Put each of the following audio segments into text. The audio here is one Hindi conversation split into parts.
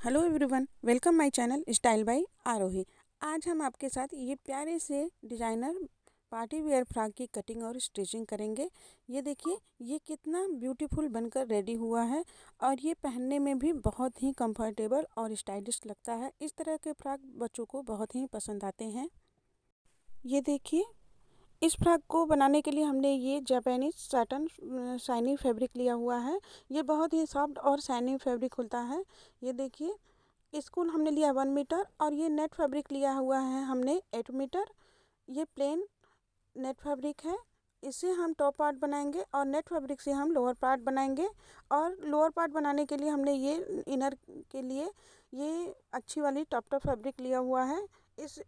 Hello everyone, welcome my channel style by Aarohi. आज हम आपके साथ ये प्यारे से डिज़ाइनर पार्टी वेयर फ्रॉक की कटिंग और स्टिचिंग करेंगे। ये देखिए, ये कितना ब्यूटीफुल बनकर रेडी हुआ है और ये पहनने में भी बहुत ही कंफर्टेबल और स्टाइलिश लगता है। इस तरह के फ्रॉक बच्चों को बहुत ही पसंद आते हैं। ये देखिए, इस फ्रॉक को बनाने के लिए हमने ये जापानीज सैटन शाइनी फैब्रिक लिया हुआ है। ये बहुत ही सॉफ्ट और शाइनी फैब्रिक होता है। ये देखिए, इसको हमने लिया 1 मीटर और ये नेट फैब्रिक लिया हुआ है हमने 8 मीटर। ये प्लेन नेट फैब्रिक है। इससे हम टॉप पार्ट बनाएंगे और नेट फैब्रिक से हम लोअर पार्ट बनाएंगे। और लोअर पार्ट बनाने के लिए हमने ये इनर के लिए ये अच्छी वाली टॉप फैब्रिक लिया हुआ है।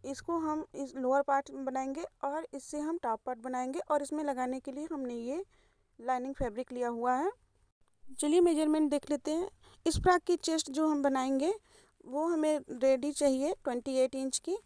इसको हम इस लोअर पार्ट बनाएंगे और इससे हम टॉप पार्ट बनाएंगे और इसमें लगाने के लिए हमने ये लाइनिंग फैब्रिक लिया हुआ है। चलिए मेजरमेंट देख लेते हैं। इस फ्रॉक की चेस्ट जो हम बनाएंगे वो हमें रेडी चाहिए 28 इंच की।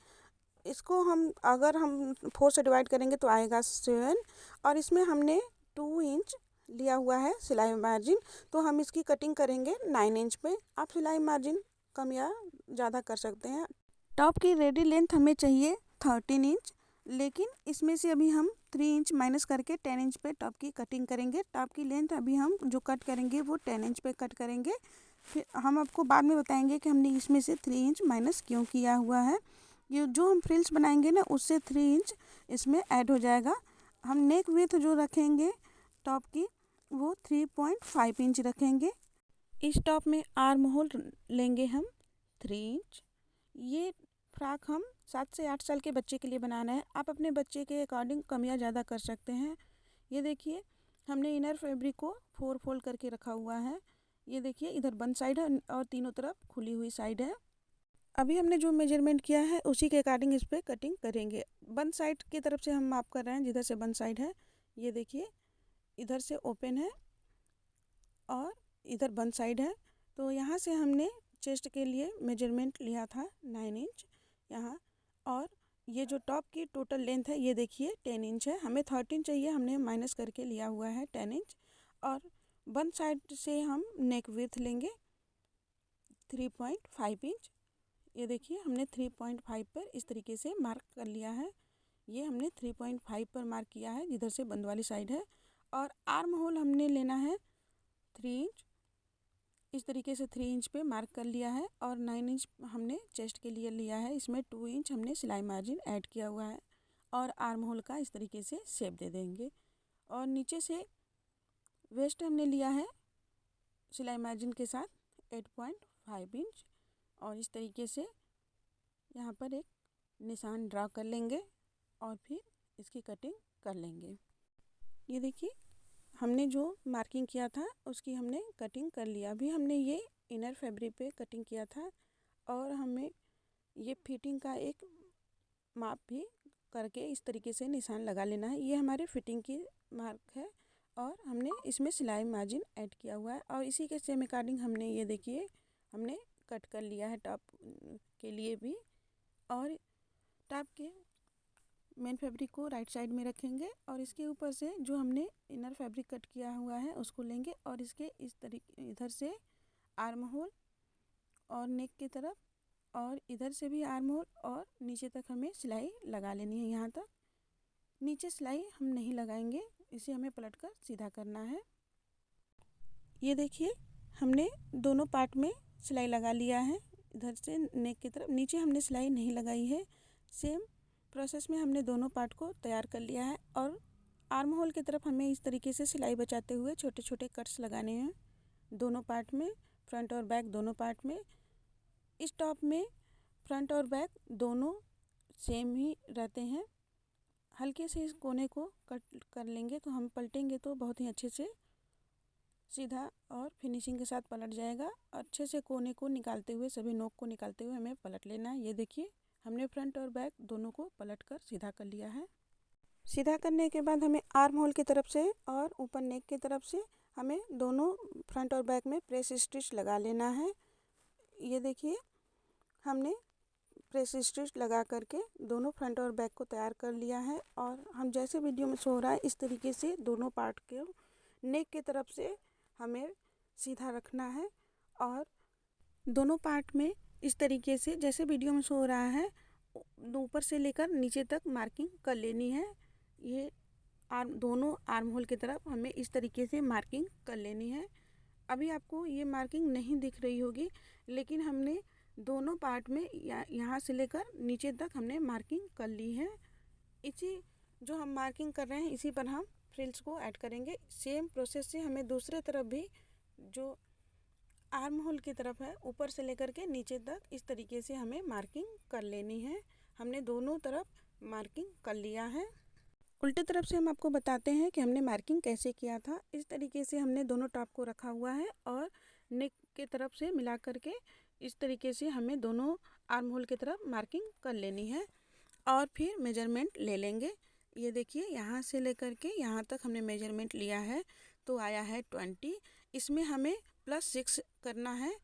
इसको हम अगर हम 4 से डिवाइड करेंगे तो आएगा 7 और इसमें हमने 2 इंच लिया हुआ है सिलाई मार्जिन। तो हम इसकी कटिंग करेंगे 9 इंच पे। आप सिलाई मार्जिन कम या ज़्यादा कर सकते हैं। टॉप की रेडी लेंथ हमें चाहिए 13 इंच, लेकिन इसमें से अभी हम 3 इंच माइनस करके 10 इंच पे टॉप की कटिंग करेंगे। टॉप की लेंथ अभी हम जो कट करेंगे वो 10 इंच पे कट करेंगे। फिर हम आपको बाद में बताएंगे कि हमने इसमें से 3 इंच माइनस क्यों किया हुआ है। ये जो हम फ्रिल्स बनाएंगे ना उससे 3 इंच इसमें ऐड हो जाएगा। हम नेक विड्थ जो रखेंगे टॉप की वो 3.5 इंच रखेंगे। इस टॉप में आर्म होल लेंगे हम 3 इंच। ये फ्रॉक हम 7 से 8 साल के बच्चे के लिए बनाना है। आप अपने बच्चे के अकॉर्डिंग कम या ज़्यादा कर सकते हैं। ये देखिए, हमने इनर फैब्रिक को 4 फोल्ड करके रखा हुआ है। ये देखिए, इधर बंद साइड है और तीनों तरफ खुली हुई साइड है। अभी हमने जो मेजरमेंट किया है उसी के अकॉर्डिंग इस पर कटिंग करेंगे। बंद साइड की तरफ से हम माप कर रहे हैं, जिधर से बंद साइड है। ये देखिए, इधर से ओपन है और इधर बंद साइड है। तो यहाँ से हमने चेस्ट के लिए मेजरमेंट लिया था 9 इंच यहाँ। और ये जो टॉप की टोटल लेंथ है ये देखिए 10 इंच है। हमें 13 चाहिए, हमने माइनस करके लिया हुआ है 10 इंच। और बंद साइड से हम नेक विड्थ लेंगे 3.5 इंच। ये देखिए, हमने 3.5 पर इस तरीके से मार्क कर लिया है। ये हमने 3.5 पर मार्क किया है जिधर से बंद वाली साइड है। और आर्म होल हमने लेना है 3 इंच। इस तरीके से 3 इंच पे मार्क कर लिया है। और 9 इंच हमने चेस्ट के लिए लिया है। इसमें 2 इंच हमने सिलाई मार्जिन ऐड किया हुआ है। और आर्म होल का इस तरीके से शेप दे देंगे। और नीचे से वेस्ट हमने लिया है सिलाई मार्जिन के साथ 8.5 इंच। और इस तरीके से यहाँ पर एक निशान ड्रा कर लेंगे और फिर इसकी कटिंग कर लेंगे। ये देखिए, हमने जो मार्किंग किया था उसकी हमने कटिंग कर लिया। अभी हमने ये इनर फैब्रिक पे कटिंग किया था और हमें ये फिटिंग का एक माप भी करके इस तरीके से निशान लगा लेना है। ये हमारे फिटिंग की मार्क है और हमने इसमें सिलाई मार्जिन ऐड किया हुआ है। और इसी के सेम अकॉर्डिंग हमने ये देखिए हमने कट कर लिया है टॉप के लिए भी। और टॉप के मेन फैब्रिक को राइट साइड में रखेंगे और इसके ऊपर से जो हमने इनर फैब्रिक कट किया हुआ है उसको लेंगे और इसके इस तरीके इधर से आर्म होल और नेक की तरफ और इधर से भी आर्म होल और नीचे तक हमें सिलाई लगा लेनी है। यहाँ तक नीचे सिलाई हम नहीं लगाएंगे, इसे हमें पलट कर सीधा करना है। ये देखिए, हमने दोनों पार्ट में सिलाई लगा लिया है। इधर से नेक की तरफ नीचे हमने सिलाई नहीं लगाई है। सेम प्रोसेस में हमने दोनों पार्ट को तैयार कर लिया है। और आर्म होल की तरफ हमें इस तरीके से सिलाई बचाते हुए छोटे छोटे कट्स लगाने हैं दोनों पार्ट में, फ्रंट और बैक दोनों पार्ट में। इस टॉप में फ्रंट और बैक दोनों सेम ही रहते हैं। हल्के से इस कोने को कट कर लेंगे तो हम पलटेंगे तो बहुत ही अच्छे से सीधा और फिनिशिंग के साथ पलट जाएगा। अच्छे से कोने को निकालते हुए, सभी नोक को निकालते हुए हमें पलट लेना है। ये देखिए, हमने फ्रंट और बैक दोनों को पलट कर सीधा कर लिया है। सीधा करने के बाद हमें आर्म होल की तरफ से और ऊपर नेक की तरफ से हमें दोनों फ्रंट और बैक में प्रेस स्टिच लगा लेना है। ये देखिए, हमने प्रेस स्टिच लगा करके दोनों फ्रंट और बैक को तैयार कर लिया है। और हम जैसे वीडियो में शो हो रहा है इस तरीके से दोनों पार्ट के नेक की तरफ से हमें सीधा रखना है। और दोनों पार्ट में इस तरीके से जैसे वीडियो में शो हो रहा है ऊपर से लेकर नीचे तक मार्किंग कर लेनी है। ये दोनों आर्म होल की तरफ हमें इस तरीके से मार्किंग कर लेनी है। अभी आपको ये मार्किंग नहीं दिख रही होगी, लेकिन हमने दोनों पार्ट में यहाँ से लेकर नीचे तक हमने मार्किंग कर ली है। इसी जो हम मार्किंग कर रहे हैं इसी पर हम फ्रिल्स को ऐड करेंगे। सेम प्रोसेस से हमें दूसरे तरफ भी जो आर्म होल की तरफ है ऊपर से लेकर के नीचे तक इस तरीके से हमें मार्किंग कर लेनी है। हमने दोनों तरफ मार्किंग कर लिया है। उल्टे तरफ से हम आपको बताते हैं कि हमने मार्किंग कैसे किया था। इस तरीके से हमने दोनों टॉप को रखा हुआ है और नेक के तरफ से मिला करके इस तरीके से हमें दोनों आर्म होल की तरफ मार्किंग कर लेनी है और फिर मेजरमेंट ले लेंगे। ये देखिए यहाँ से लेकर के यहाँ तक हमने मेजरमेंट लिया है तो आया है 20। इसमें हमें +6 करना है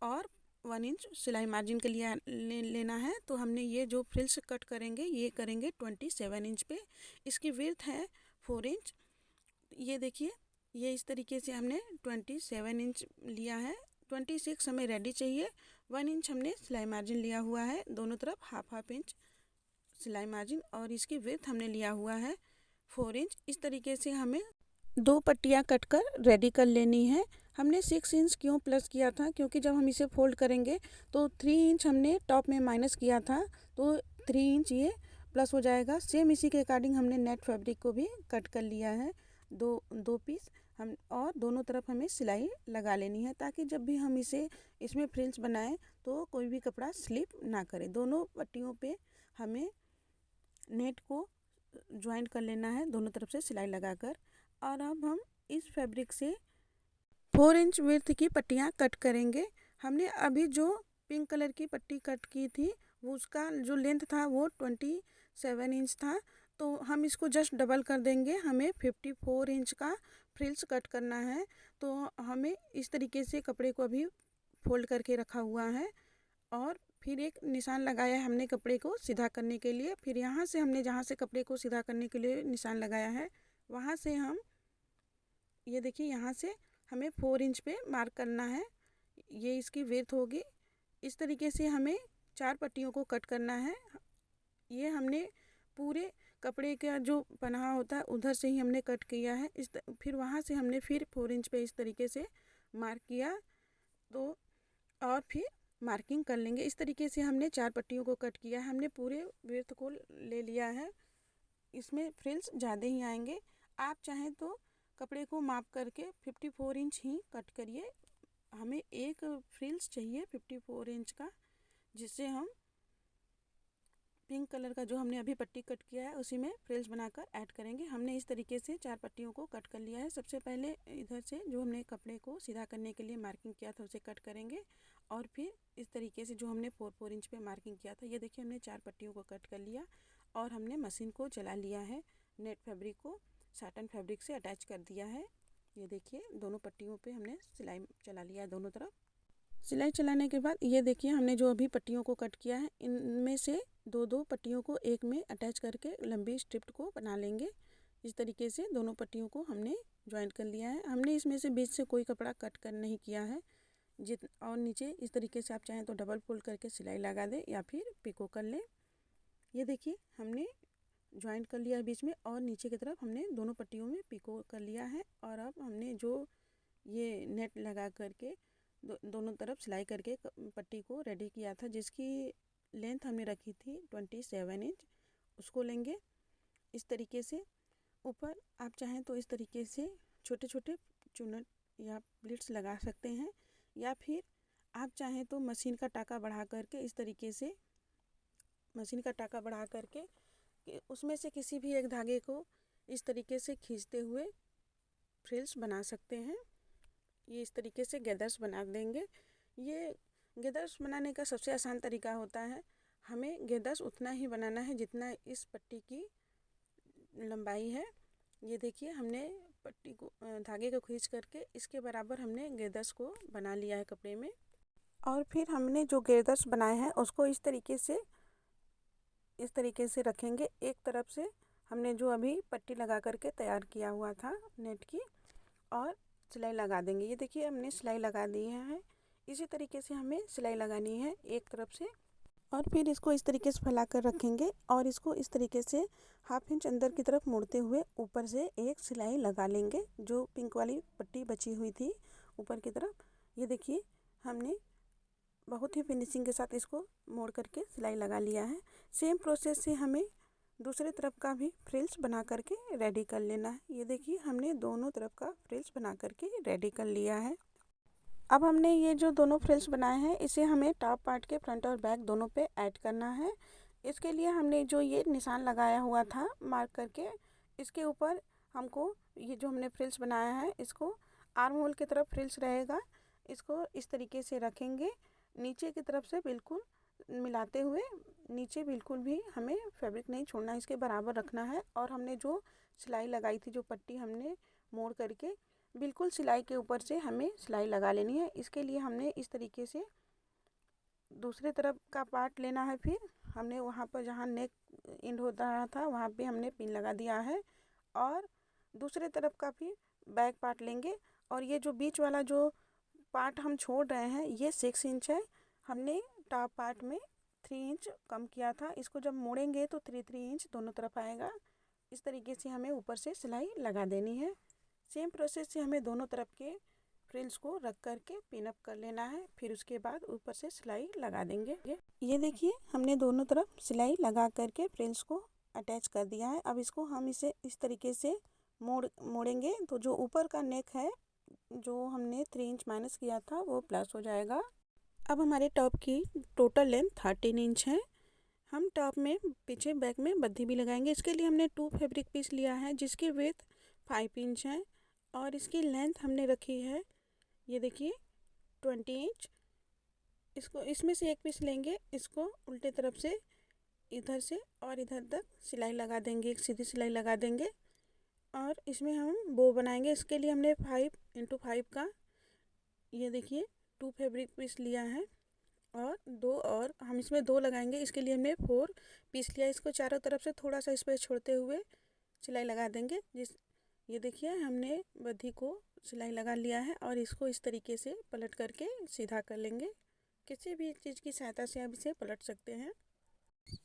और 1 इंच सिलाई मार्जिन के लिए लेना है। तो हमने ये जो फ्रिल्स कट करेंगे ये करेंगे 27 इंच पे। इसकी विड्थ है 4 इंच। ये देखिए ये इस तरीके से हमने 27 इंच लिया है। 26 हमें रेडी चाहिए। 1 इंच हमने सिलाई मार्जिन लिया हुआ है, दोनों तरफ हाफ इंच सिलाई मार्जिन, और इसकी विड्थ हमने लिया हुआ है 4 इंच। इस तरीके से हमें 2 पट्टियाँ कट कर रेडी कर लेनी है। हमने 6 इंच क्यों प्लस किया था, क्योंकि जब हम इसे फोल्ड करेंगे तो 3 इंच हमने टॉप में माइनस किया था तो 3 इंच ये प्लस हो जाएगा। सेम इसी के अकॉर्डिंग हमने नेट फैब्रिक को भी कट कर लिया है दो पीस हम, और दोनों तरफ हमें सिलाई लगा लेनी है ताकि जब भी हम इसमें फ्रिल्स बनाएं तो कोई भी कपड़ा स्लिप ना करे। दोनों पट्टियों पे हमें नेट को ज्वाइंट कर लेना है दोनों तरफ से सिलाई लगाकर। और अब हम इस फैब्रिक से 4 इंच विड्थ की पट्टियाँ कट करेंगे। हमने अभी जो पिंक कलर की पट्टी कट की थी वो उसका जो लेंथ था वो 27 इंच था, तो हम इसको जस्ट डबल कर देंगे। हमें 54 इंच का फ्रिल्स कट करना है। तो हमें इस तरीके से कपड़े को अभी फोल्ड करके रखा हुआ है और फिर एक निशान लगाया है हमने कपड़े को सीधा करने के लिए। फिर यहाँ से हमने जहाँ से कपड़े को सीधा करने के लिए निशान लगाया है वहाँ से हम ये देखिए यहाँ से हमें 4 इंच पे मार्क करना है। ये इसकी विड्थ होगी। इस तरीके से हमें 4 पट्टियों को कट करना है। ये हमने पूरे कपड़े का जो पनाहा होता है उधर से ही हमने कट किया है। फिर वहाँ से हमने फिर 4 इंच पे इस तरीके से मार्क किया तो और फिर मार्किंग कर लेंगे। इस तरीके से हमने 4 पट्टियों को कट किया है। हमने पूरे विड्थ को ले लिया है। इसमें फ्रिल्स ज़्यादा ही आएंगे। आप चाहें तो कपड़े को माप करके 54 इंच ही कट करिए। हमें एक फ्रिल्स चाहिए 54 इंच का, जिससे हम पिंक कलर का जो हमने अभी पट्टी कट किया है उसी में फ्रिल्स बनाकर ऐड करेंगे। हमने इस तरीके से 4 पट्टियों को कट कर लिया है। सबसे पहले इधर से जो हमने कपड़े को सीधा करने के लिए मार्किंग किया था उसे कट करेंगे और फिर इस तरीके से जो हमने 4 इंच पे मार्किंग किया था ये देखिए हमने 4 पट्टियों को कट कर लिया और हमने मशीन को चला लिया है। नेट फैब्रिक को साटन फैब्रिक से अटैच कर दिया है। ये देखिए दोनों पट्टियों पे हमने सिलाई चला लिया है दोनों तरफ। सिलाई चलाने के बाद ये देखिए हमने जो अभी पट्टियों को कट किया है इनमें से 2 पट्टियों को एक में अटैच करके लंबी स्ट्रिप को बना लेंगे। इस तरीके से दोनों पट्टियों को हमने ज्वाइंट कर लिया है। हमने इसमें से बीच से कोई कपड़ा कट कर नहीं किया है। और नीचे इस तरीके से आप चाहें तो डबल फोल्ड करके सिलाई लगा दें या फिर पिको कर लें। ये देखिए हमने ज्वाइंट कर लिया है बीच में और नीचे की तरफ हमने दोनों पट्टियों में पिको कर लिया है। और अब हमने जो ये नेट लगा करके दोनों तरफ सिलाई करके पट्टी को रेडी किया था जिसकी लेंथ हमने रखी थी 27 इंच, उसको लेंगे। इस तरीके से ऊपर आप चाहें तो इस तरीके से छोटे छोटे चुनट या प्लीट्स लगा सकते हैं, या फिर आप चाहें तो मशीन का टाका बढ़ा करके इस तरीके से मशीन का टाका बढ़ा करके उसमें से किसी भी एक धागे को इस तरीके से खींचते हुए फ्रिल्स बना सकते हैं। ये इस तरीके से गैदर्स बना देंगे। ये गैदर्स बनाने का सबसे आसान तरीका होता है। हमें गैदर्स उतना ही बनाना है जितना इस पट्टी की लंबाई है। ये देखिए हमने पट्टी को धागे को खींच करके इसके बराबर हमने गैदर्स को बना लिया है कपड़े में। और फिर हमने जो गैदर्स बनाए हैं उसको इस तरीके से रखेंगे। एक तरफ से हमने जो अभी पट्टी लगा करके तैयार किया हुआ था नेट की और सिलाई लगा देंगे। ये देखिए हमने सिलाई लगा दी है। इसी तरीके से हमें सिलाई लगानी है एक तरफ से, और फिर इसको इस तरीके से फैला कर रखेंगे और इसको इस तरीके से 1/2 इंच अंदर की तरफ मोड़ते हुए ऊपर से एक सिलाई लगा लेंगे। जो पिंक वाली पट्टी बची हुई थी ऊपर की तरफ, ये देखिए हमने बहुत ही फिनिशिंग के साथ इसको मोड़ करके सिलाई लगा लिया है। सेम प्रोसेस से हमें दूसरे तरफ का भी फ्रिल्स बना करके रेडी कर लेना है। ये देखिए हमने दोनों तरफ का फ्रिल्स बना करके रेडी कर लिया है। अब हमने ये जो दोनों फ्रिल्स बनाए हैं इसे हमें टॉप पार्ट के फ्रंट और बैक दोनों पे ऐड करना है। इसके लिए हमने जो ये निशान लगाया हुआ था मार्क करके, इसके ऊपर हमको ये जो हमने फ्रिल्स बनाया है इसको आर्म होल की तरफ फ्रिल्स रहेगा, इसको इस तरीके से रखेंगे नीचे की तरफ से बिल्कुल मिलाते हुए। नीचे बिल्कुल भी हमें फैब्रिक नहीं छोड़ना, इसके बराबर रखना है। और हमने जो सिलाई लगाई थी, जो पट्टी हमने मोड़ करके बिल्कुल सिलाई के ऊपर से हमें सिलाई लगा लेनी है। इसके लिए हमने इस तरीके से दूसरे तरफ का पार्ट लेना है। फिर हमने वहाँ पर जहाँ नेक एंड होता रहा था वहाँ पे हमने पिन लगा दिया है, और दूसरे तरफ का भी बैक पार्ट लेंगे। और ये जो बीच वाला जो पार्ट हम छोड़ रहे हैं ये 6 इंच है, हमने टॉप पार्ट में 3 इंच कम किया था। इसको जब मोड़ेंगे तो 3 इंच दोनों तरफ आएगा। इस तरीके से हमें ऊपर से सिलाई लगा देनी है। सेम प्रोसेस से हमें दोनों तरफ के फ्रिल्स को रख करके पिन अप कर लेना है, फिर उसके बाद ऊपर से सिलाई लगा देंगे। ये देखिए हमने दोनों तरफ सिलाई लगा करके फ्रिल्स को अटैच कर दिया है। अब इसको हम इसे इस तरीके से मोड़ेंगे तो जो ऊपर का नेक है जो हमने 3 इंच माइनस किया था वो प्लस हो जाएगा। अब हमारे टॉप की टोटल लेंथ 13 इंच है। हम टॉप में पीछे बैक में बद्धी भी लगाएंगे। इसके लिए हमने 2 फैब्रिक पीस लिया है जिसकी विड्थ 5 इंच है, और इसकी लेंथ हमने रखी है ये देखिए 20 इंच। इसको इसमें से एक पीस लेंगे, इसको उल्टे तरफ से इधर से और इधर तक सिलाई लगा देंगे, एक सीधी सिलाई लगा देंगे, और इसमें हम बो बनाएंगे। इसके लिए हमने 5 × 5 का ये देखिए 2 फैब्रिक पीस लिया है, और 2 और हम इसमें 2 लगाएंगे। इसके लिए हमने 4 पीस लिया। इसको चारों तरफ से थोड़ा सा स्पेस छोड़ते हुए सिलाई लगा देंगे। ये देखिए हमने बद्धी को सिलाई लगा लिया है, और इसको इस तरीके से पलट करके सीधा कर लेंगे। किसी भी चीज़ की सहायता से आप इसे पलट सकते हैं।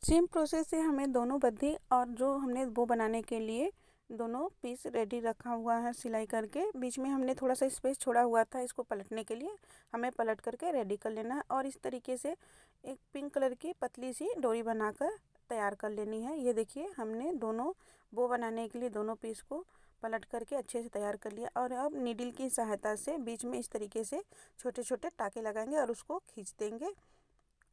सेम प्रोसेस से हमें दोनों बद्धी और जो हमने बो बनाने के लिए दोनों पीस रेडी रखा हुआ है सिलाई करके, बीच में हमने थोड़ा सा स्पेस छोड़ा हुआ था, इसको पलटने के लिए हमें पलट करके रेडी कर लेना है। और इस तरीके से एक पिंक कलर की पतली सी डोरी बनाकर तैयार कर लेनी है। ये देखिए हमने दोनों बो बनाने के लिए दोनों पीस को पलट करके अच्छे से तैयार कर लिया, और अब नीडल की सहायता से बीच में इस तरीके से छोटे छोटे टाके लगाएंगे और उसको खींच देंगे।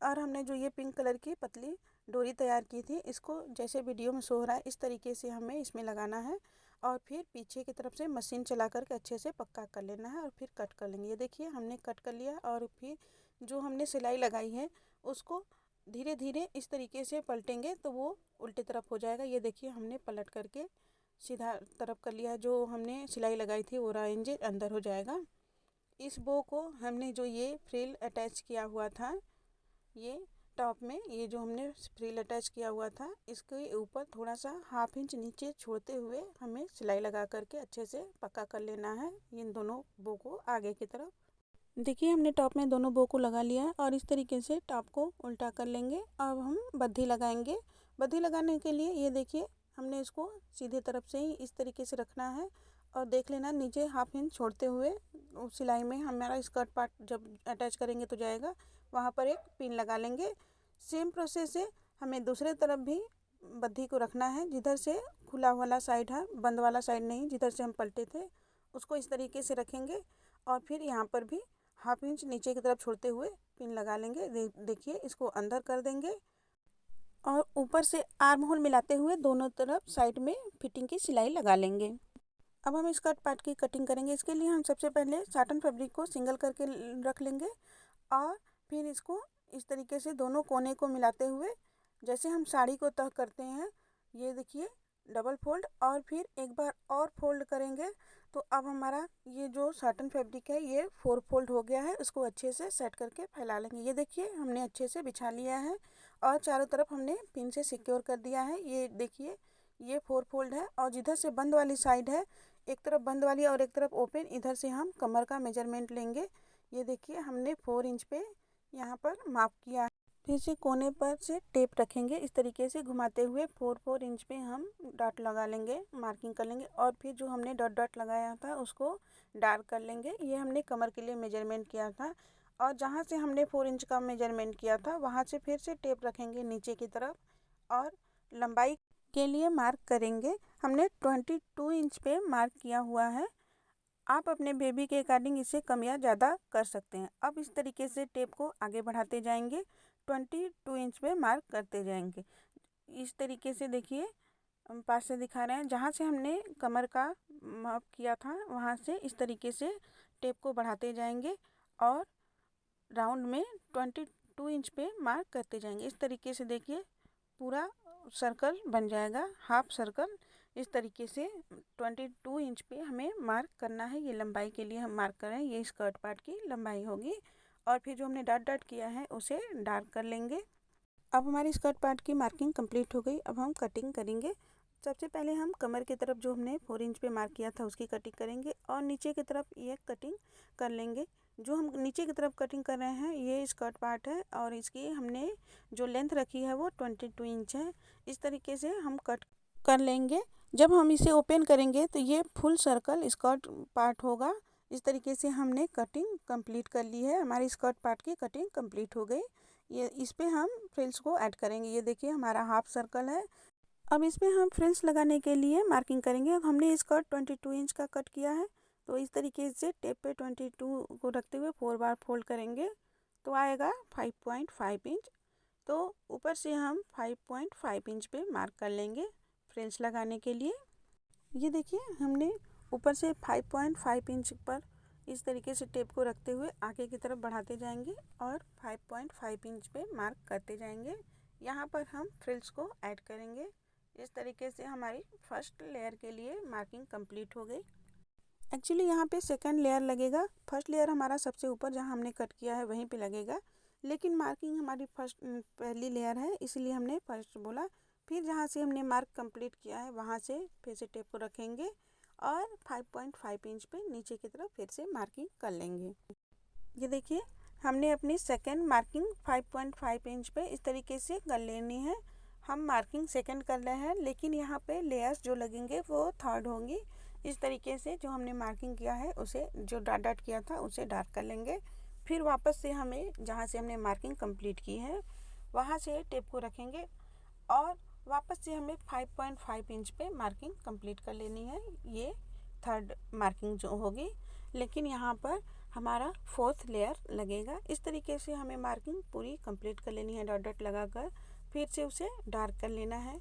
और हमने जो ये पिंक कलर की पतली डोरी तैयार की थी, इसको जैसे वीडियो में शो हो रहा है इस तरीके से हमें इसमें लगाना है, और फिर पीछे की तरफ से मशीन चला करके अच्छे से पक्का कर लेना है, और फिर कट कर लेंगे। ये देखिए हमने कट कर लिया, और फिर जो हमने सिलाई लगाई है उसको धीरे धीरे इस तरीके से पलटेंगे तो वो उल्टी तरफ हो जाएगा। ये देखिए हमने पलट करके सीधा तरफ कर लिया, जो हमने सिलाई लगाई थी वो ऑरेंज अंदर हो जाएगा। इस बो को हमने जो ये फ्रिल अटैच किया हुआ था ये टॉप में, ये जो हमने फ्रिल अटैच किया हुआ था इसके ऊपर थोड़ा सा 1/2 इंच नीचे छोड़ते हुए हमें सिलाई लगा करके अच्छे से पक्का कर लेना है इन दोनों बो को आगे की तरफ। देखिए हमने टॉप में दोनों बो को लगा लिया है, और इस तरीके से टॉप को उल्टा कर लेंगे। अब हम बद्धी लगाएंगे। बद्धी लगाने के लिए ये देखिए हमने इसको सीधे तरफ से ही इस तरीके से रखना है, और देख लेना नीचे 1/2 इंच छोड़ते हुए उस सिलाई में हमारा स्कर्ट पार्ट जब अटैच करेंगे तो जाएगा, वहाँ पर एक पिन लगा लेंगे। सेम प्रोसेस से हमें दूसरे तरफ भी बद्धी को रखना है। जिधर से खुला वाला साइड है, बंद वाला साइड नहीं, जिधर से हम पलटे थे उसको इस तरीके से रखेंगे, और फिर यहाँ पर भी 1/2 इंच नीचे की तरफ छोड़ते हुए पिन लगा लेंगे। देखिए इसको अंदर कर देंगे, और ऊपर से आर्म होल मिलाते हुए दोनों तरफ साइड में फिटिंग की सिलाई लगा लेंगे। अब हम स्कर्ट पार्ट की कटिंग करेंगे। इसके लिए हम सबसे पहले साटन फैब्रिक को सिंगल करके रख लेंगे, और फिर इसको इस तरीके से दोनों कोने को मिलाते हुए जैसे हम साड़ी को तह करते हैं, ये देखिए डबल फोल्ड, और फिर एक बार और फोल्ड करेंगे तो अब हमारा ये जो साटन फैब्रिक है ये 4 फोल्ड हो गया है। उसको अच्छे से सेट करके फैला लेंगे। ये देखिए हमने अच्छे से बिछा लिया है, और चारों तरफ हमने पिन से सिक्योर कर दिया है। ये देखिए ये 4 फोल्ड है, और जिधर से बंद वाली साइड है, एक तरफ बंद वाली और एक तरफ ओपन, इधर से हम कमर का मेजरमेंट लेंगे। ये देखिए हमने 4 इंच पे यहाँ पर माप किया है। फिर से कोने पर से टेप रखेंगे, इस तरीके से घुमाते हुए 4 इंच पे हम डॉट लगा लेंगे, मार्किंग कर लेंगे। और फिर जो हमने डॉट डॉट लगाया था उसको डार्क कर लेंगे। ये हमने कमर के लिए मेजरमेंट किया था और जहाँ से हमने 4 इंच का मेजरमेंट किया था वहाँ से फिर से टेप रखेंगे नीचे की तरफ और लंबाई के लिए मार्क करेंगे। हमने 22 इंच पे मार्क किया हुआ है। आप अपने बेबी के अकॉर्डिंग इसे कम या ज़्यादा कर सकते हैं। अब इस तरीके से टेप को आगे बढ़ाते जाएंगे, 22 इंच पे मार्क करते जाएंगे। इस तरीके से देखिए हम पास से दिखा रहे हैं, जहाँ से हमने कमर का माप किया था वहाँ से इस तरीके से टेप को बढ़ाते जाएंगे और राउंड में 22 इंच पे मार्क करते जाएंगे। इस तरीके से देखिए पूरा सर्कल बन जाएगा, हाफ सर्कल। इस तरीके से 22 इंच पे हमें मार्क करना है। ये लंबाई के लिए हम मार्क कर रहे हैं, ये स्कर्ट पार्ट की लंबाई होगी। और फिर जो हमने डॉट डॉट किया है उसे डार्क कर लेंगे। अब हमारी स्कर्ट पार्ट की मार्किंग कंप्लीट हो गई। अब हम कटिंग करेंगे। सबसे पहले हम कमर की तरफ जो हमने 4 इंच पे मार्क किया था उसकी कटिंग करेंगे और नीचे की तरफ ये कटिंग कर लेंगे। जो हम नीचे की तरफ कटिंग कर रहे हैं ये स्कर्ट पार्ट है और इसकी हमने जो लेंथ रखी है वो 22 इंच है। इस तरीके से हम कट कर लेंगे। जब हम इसे ओपन करेंगे तो ये फुल सर्कल स्कर्ट पार्ट होगा। इस तरीके से हमने कटिंग कंप्लीट कर ली है। हमारी स्कर्ट पार्ट की कटिंग कंप्लीट हो गई। ये इस पे हम फ्रिल्स को ऐड करेंगे। ये देखिए हमारा हाफ सर्कल है। अब इस पे हम फ्रिल्स लगाने के लिए मार्किंग करेंगे। अब हमने स्कर्ट 22 इंच का कट किया है तो इस तरीके से टेप पे 22 को रखते हुए 4 बार फोल्ड करेंगे तो आएगा 5.5 इंच। तो ऊपर से हम 5.5 इंच पे मार्क कर लेंगे फ्रिल्स लगाने के लिए। ये देखिए हमने ऊपर से 5.5 इंच पर इस तरीके से टेप को रखते हुए आगे की तरफ बढ़ाते जाएंगे और 5.5 इंच पे मार्क करते जाएंगे। यहाँ पर हम फ्रिल्स को ऐड करेंगे। इस तरीके से हमारी फर्स्ट लेयर के लिए मार्किंग कंप्लीट हो गई। एक्चुअली यहाँ पे सेकंड लेयर लगेगा। फर्स्ट लेयर हमारा सबसे ऊपर जहाँ हमने कट किया है वहीं पे लगेगा, लेकिन मार्किंग हमारी पहली लेयर है इसलिए हमने फर्स्ट बोला। फिर जहाँ से हमने मार्क कंप्लीट किया है वहाँ से फिर से टेप को रखेंगे और 5.5 इंच पे नीचे की तरफ फिर से मार्किंग कर लेंगे। ये देखिए हमने अपनी सेकंड मार्किंग 5.5 इंच पे इस तरीके से कर लेनी है। हम मार्किंग सेकंड कर रहे हैं लेकिन यहाँ पे लेयर्स जो लगेंगे वो थर्ड होंगी। इस तरीके से जो हमने मार्किंग किया है उसे जो डॉट डॉट किया था उसे डार्क कर लेंगे। फिर वापस से हमें जहाँ से हमने मार्किंग कंप्लीट की है वहाँ से टेप को रखेंगे और वापस से हमें 5.5 इंच पे मार्किंग कंप्लीट कर लेनी है। ये थर्ड मार्किंग जो होगी, लेकिन यहाँ पर हमारा फोर्थ लेयर लगेगा। इस तरीके से हमें मार्किंग पूरी कंप्लीट कर लेनी है डॉट डॉट लगाकर। फिर से उसे डार्क कर लेना है।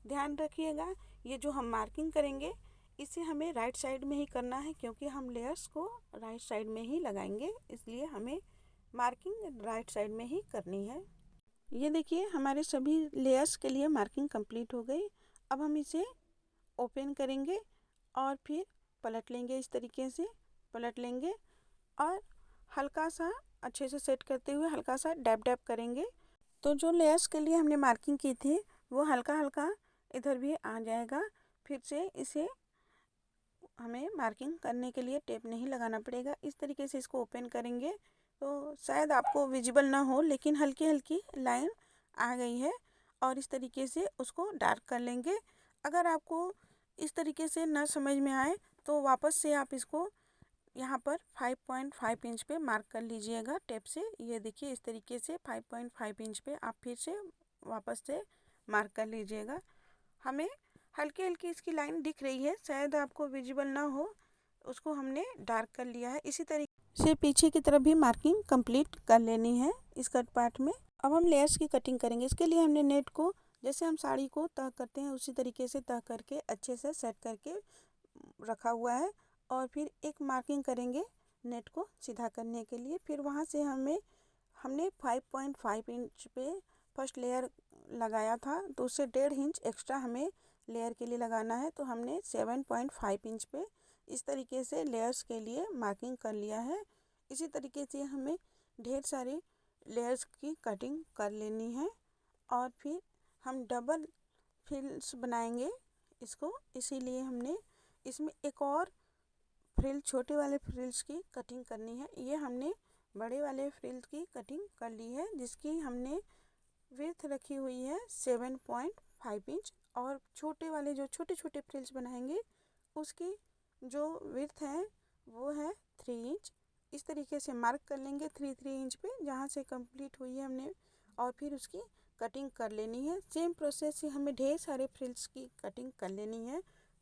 ध्यान रखिएगा ये जो हम मार्किंग करेंगे इसे हमें राइट साइड में ही करना है क्योंकि हम लेयर्स को राइट साइड में ही लगाएंगे, इसलिए हमें मार्किंग राइट साइड में ही करनी है। ये देखिए हमारे सभी लेयर्स के लिए मार्किंग कंप्लीट हो गई। अब हम इसे ओपन करेंगे और फिर पलट लेंगे। इस तरीके से पलट लेंगे और हल्का सा अच्छे से सेट करते हुए हल्का सा डैब डैब करेंगे तो जो लेयर्स के लिए हमने मार्किंग की थी वो हल्का हल्का इधर भी आ जाएगा। फिर से इसे हमें मार्किंग करने के लिए टेप नहीं लगाना पड़ेगा। इस तरीके से इसको ओपन करेंगे तो शायद आपको विजिबल ना हो लेकिन हल्की हल्की लाइन आ गई है और इस तरीके से उसको डार्क कर लेंगे। अगर आपको इस तरीके से ना समझ में आए तो वापस से आप इसको यहाँ पर 5.5 इंच पे मार्क कर लीजिएगा टेप से। ये देखिए इस तरीके से 5.5 इंच पे आप फिर से वापस से मार्क कर लीजिएगा। हमें हल्की हल्की इसकी लाइन दिख रही है, शायद आपको विजिबल ना हो, उसको हमने डार्क कर लिया है। इसी तरीके से पीछे की तरफ भी मार्किंग कंप्लीट कर लेनी है इस कट पार्ट में। अब हम लेयर्स की कटिंग करेंगे। इसके लिए हमने नेट को जैसे हम साड़ी को तह करते हैं उसी तरीके से तह करके अच्छे से सेट करके रखा हुआ है और फिर एक मार्किंग करेंगे नेट को सीधा करने के लिए। फिर वहाँ से हमने 5.5 इंच पे फर्स्ट लेयर लगाया था तो उससे 1.5 इंच एक्स्ट्रा हमें लेयर के लिए लगाना है, तो हमने 7.5 इंच पे इस तरीके से लेयर्स के लिए मार्किंग कर लिया है। इसी तरीके से हमें ढेर सारे लेयर्स की कटिंग कर लेनी है और फिर हम डबल फ्रिल्स बनाएंगे इसको, इसीलिए हमने इसमें एक और फ्रिल छोटे वाले फ्रिल्स की कटिंग करनी है। ये हमने बड़े वाले फ्रिल्स की कटिंग कर ली है, जिसकी हमने विड्थ रखी हुई है 7.5 इंच। और छोटे वाले जो छोटे छोटे फ्रिल्स बनाएंगे उसकी जो विड्थ है वो है 3 इंच। इस तरीके से मार्क कर लेंगे 3 इंच पे जहाँ से कंप्लीट हुई है हमने, और फिर उसकी कटिंग कर लेनी है। सेम प्रोसेस से हमें ढेर सारे फ्रिल्स की कटिंग कर लेनी है,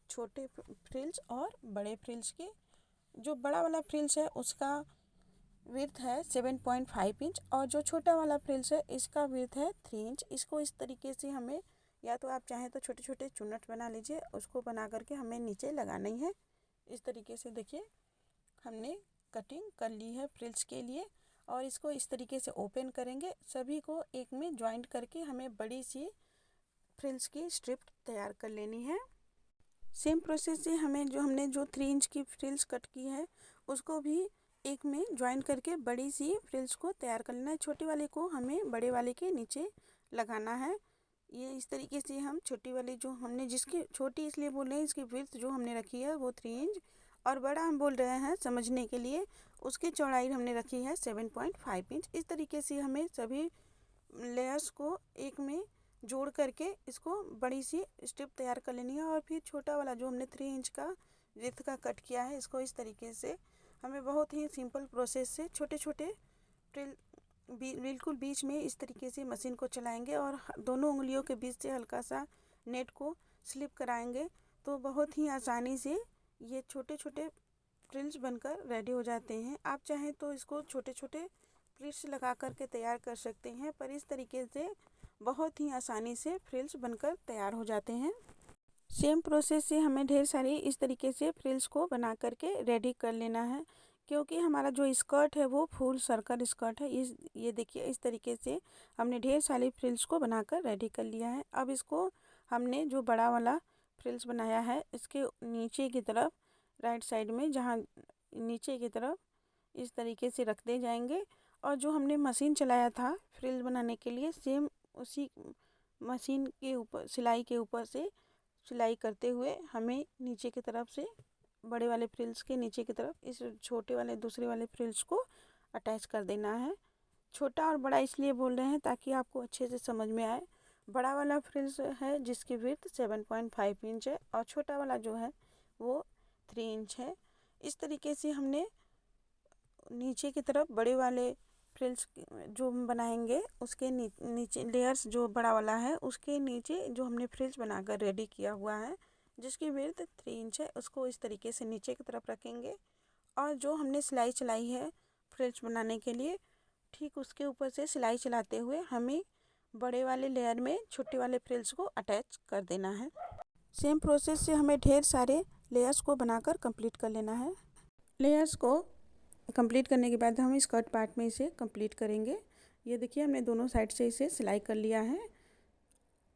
छोटे फ्रिल्स और बड़े फ्रिल्स के। जो बड़ा वाला फ्रिल्स है उसका विड्थ है 7.5 इंच और जो छोटा वाला फ्रिल्स है इसका विड्थ है 3 इंच। इसको इस तरीके से हमें, या तो आप चाहें तो छोटे छोटे चुन्नट बना लीजिए, उसको बना करके हमें नीचे लगानी है। इस तरीके से देखिए हमने कटिंग कर ली है फ्रिल्स के लिए, और इसको इस तरीके से ओपन करेंगे। सभी को एक में ज्वाइंट करके हमें बड़ी सी फ्रिल्स की स्ट्रिप तैयार कर लेनी है। सेम प्रोसेस से हमें जो हमने 3 इंच की फ्रिल्स कट की है उसको भी एक में ज्वाइन करके बड़ी सी फ्रिल्स को तैयार कर लेना है। छोटे वाले को हमें बड़े वाले के नीचे लगाना है। ये इस तरीके से हम छोटी वाली जो हमने, जिसकी छोटी इसलिए बोल रहे हैं, इसकी विड्थ जो हमने रखी है वो 3 इंच, और बड़ा हम बोल रहे हैं समझने के लिए, उसकी चौड़ाई हमने रखी है 7.5 इंच। इस तरीके से हमें सभी लेयर्स को एक में जोड़ करके इसको बड़ी सी स्ट्रिप तैयार कर लेनी है। और फिर छोटा वाला जो हमने 3 इंच का विड्थ का कट किया है, इसको इस तरीके से हमें बहुत ही सिंपल प्रोसेस से छोटे छोटे बिल्कुल बीच में इस तरीके से मशीन को चलाएंगे और दोनों उंगलियों के बीच से हल्का सा नेट को स्लिप कराएंगे, तो बहुत ही आसानी से ये छोटे छोटे फ्रिल्स बनकर रेडी हो जाते हैं। आप चाहें तो इसको छोटे छोटे फ्रिल्स लगा करके तैयार कर सकते हैं, पर इस तरीके से बहुत ही आसानी से फ्रिल्स बनकर तैयार हो जाते हैं। सेम प्रोसेस से हमें ढेर सारी इस तरीके से फ्रिल्स को बना करके रेडी कर लेना है, क्योंकि हमारा जो स्कर्ट है वो फुल सर्कल स्कर्ट है। ये देखिए इस तरीके से हमने ढेर सारी फ्रिल्स को बनाकर रेडी कर लिया है। अब इसको हमने जो बड़ा वाला फ्रिल्स बनाया है इसके नीचे की तरफ राइट साइड में, जहाँ नीचे की तरफ इस तरीके से रखते जाएंगे, और जो हमने मशीन चलाया था फ्रिल बनाने के लिए, सेम उसी मशीन के ऊपर सिलाई के ऊपर से सिलाई करते हुए हमें नीचे की तरफ से बड़े वाले फ्रिल्स के नीचे की तरफ इस छोटे वाले दूसरे वाले फ्रिल्स को अटैच कर देना है। छोटा और बड़ा इसलिए बोल रहे हैं ताकि आपको अच्छे से समझ में आए। बड़ा वाला फ्रिल्स है जिसकी विड्थ 7.5 इंच है और छोटा वाला जो है वो 3 इंच है। इस तरीके से हमने नीचे की तरफ बड़े वाले फ्रिल्स जो हम बनाएंगे उसके नीचे लेयर्स, जो बड़ा वाला है उसके नीचे जो हमने फ्रिल्स बनाकर रेडी किया हुआ है जिसकी विड्थ 3 इंच है, उसको इस तरीके से नीचे की तरफ रखेंगे। और जो हमने सिलाई चलाई है फ्रिल्स बनाने के लिए, ठीक उसके ऊपर से सिलाई चलाते हुए हमें बड़े वाले लेयर में छोटे वाले फ्रिल्स को अटैच कर देना है। सेम प्रोसेस से हमें ढेर सारे लेयर्स को बनाकर कंप्लीट कर लेना है। लेयर्स को कंप्लीट करने के बाद हम स्कर्ट पार्ट में इसे कंप्लीट करेंगे। ये देखिए हमने दोनों साइड से इसे सिलाई कर लिया है।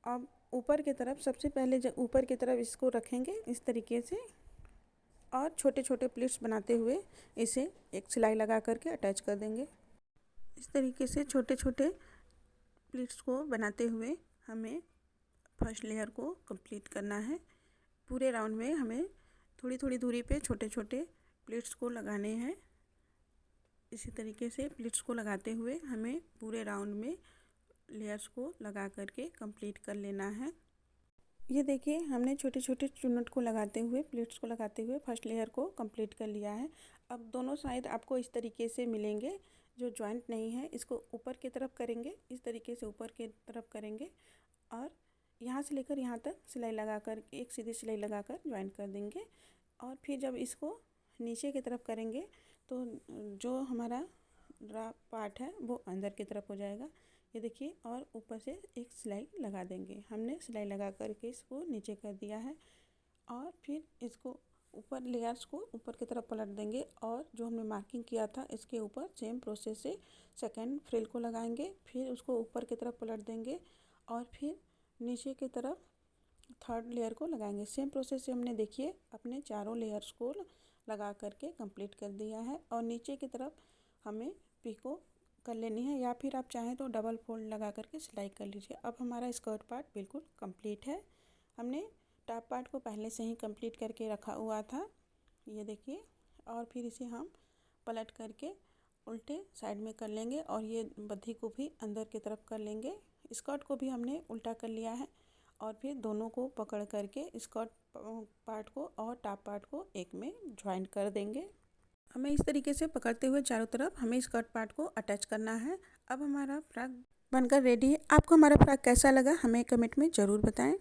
अब ऊपर की तरफ सबसे पहले जब ऊपर की तरफ इसको रखेंगे इस तरीके से, और छोटे छोटे प्लीट्स बनाते हुए इसे एक सिलाई लगा करके अटैच कर देंगे। इस तरीके से छोटे छोटे प्लीट्स को बनाते हुए हमें फर्स्ट लेयर को कंप्लीट करना है। पूरे राउंड में हमें थोड़ी थोड़ी दूरी पे छोटे छोटे प्लीट्स को लगाने हैं। इसी तरीके से प्लीट्स को लगाते हुए हमें पूरे राउंड में लेयर्स को लगा करके कंप्लीट कर लेना है। ये देखिए हमने छोटे छोटे चुन्नट को लगाते हुए प्लीट्स को लगाते हुए फर्स्ट लेयर को कंप्लीट कर लिया है। अब दोनों साइड आपको इस तरीके से मिलेंगे, जो जॉइंट नहीं है इसको ऊपर की तरफ करेंगे, इस तरीके से ऊपर की तरफ करेंगे और यहाँ से लेकर यहाँ तक सिलाई लगा कर एक सीधी सिलाई लगा कर ज्वाइन कर देंगे। और फिर जब इसको नीचे की तरफ करेंगे तो जो हमारा ड्रा पार्ट है वो अंदर की तरफ हो जाएगा। ये देखिए, और ऊपर से एक सिलाई लगा देंगे। हमने सिलाई लगा करके इसको नीचे कर दिया है और फिर इसको ऊपर लेयर्स को ऊपर की तरफ पलट देंगे और जो हमने मार्किंग किया था इसके ऊपर सेम प्रोसेस से सेकंड फ्रिल को लगाएंगे, फिर उसको ऊपर की तरफ पलट देंगे और फिर नीचे की तरफ थर्ड लेयर को लगाएंगे। सेम प्रोसेस से हमने देखिए अपने चारों लेयर्स को लगा करके कंप्लीट कर दिया है। और नीचे की तरफ हमें पिको कर लेनी है, या फिर आप चाहें तो डबल फोल्ड लगा करके सिलाई कर लीजिए। अब हमारा स्कर्ट पार्ट बिल्कुल कंप्लीट है। हमने टॉप पार्ट को पहले से ही कंप्लीट करके रखा हुआ था, ये देखिए। और फिर इसे हम पलट करके उल्टे साइड में कर लेंगे और ये बद्धी को भी अंदर की तरफ कर लेंगे। स्कर्ट को भी हमने उल्टा कर लिया है और फिर दोनों को पकड़ करके स्कर्ट पार्ट को और टॉप पार्ट को एक में ज्वाइन कर देंगे। हमें इस तरीके से पकड़ते हुए चारों तरफ हमें स्कर्ट पार्ट को अटैच करना है। अब हमारा फ्रॉक बनकर रेडी है। आपको हमारा फ्रॉक कैसा लगा हमें कमेंट में ज़रूर बताएं।